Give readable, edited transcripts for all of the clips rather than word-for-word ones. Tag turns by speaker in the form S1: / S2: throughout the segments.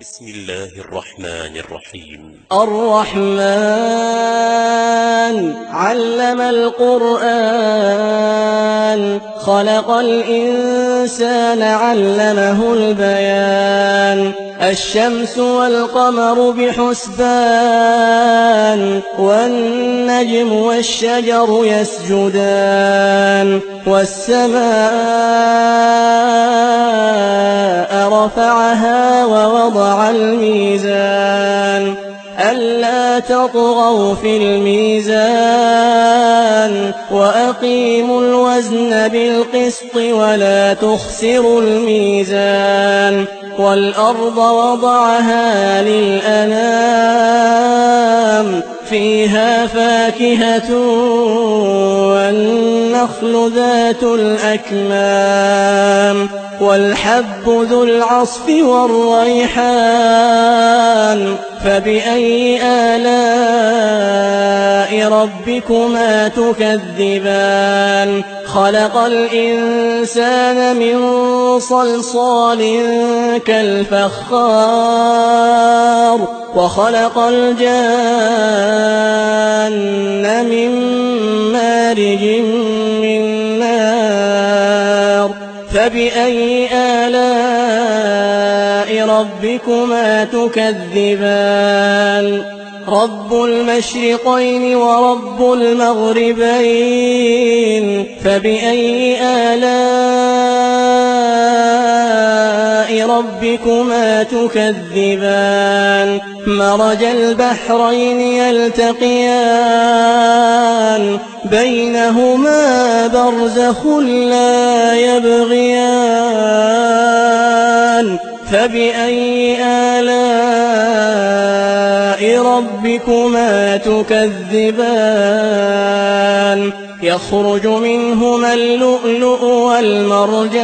S1: بسم الله الرحمن الرحيم.
S2: الرحمن علم القرآن خلق الإنسان علمه البيان الشمس والقمر بحسبان والنجم والشجر يسجدان والسماء رفعها ووضع الميزان ألا تطغوا في الميزان وأقيموا الوزن بالقسط ولا تخسروا الميزان والأرض وضعها للأنام فيها فاكهة والنخل ذات الأكمام والحب ذو العصف والريحان فبأي آلاء ربكما تكذبان خلق الإنسان من صلصال كالفخار وخلق الجان من مارج من نار فبأي آلاء ربكما تكذبان رب المشرقين ورب المغربين فبأي آلاء ربكما تكذبان مرج البحرين يلتقيان بينهما برزخ لا يبغيان فبأي آلاء ربكما تكذبان يخرج منهما اللؤلؤ والمرجان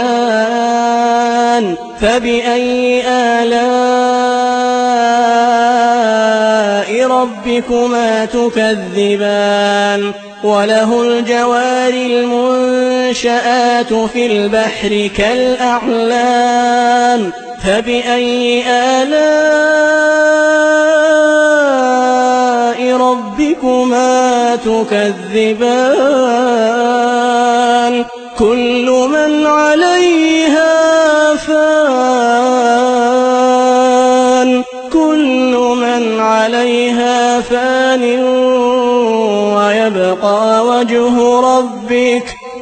S2: فبأي آلاء ربكما تكذبان وله الجوار المنشآت في البحر كالأعلام فبأي آلاء ربكما تكذبان كل من عليها فان كل من عليها فان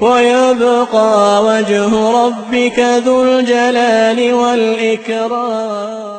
S2: ويبقى وجه ربك ذو الجلال والإكرام.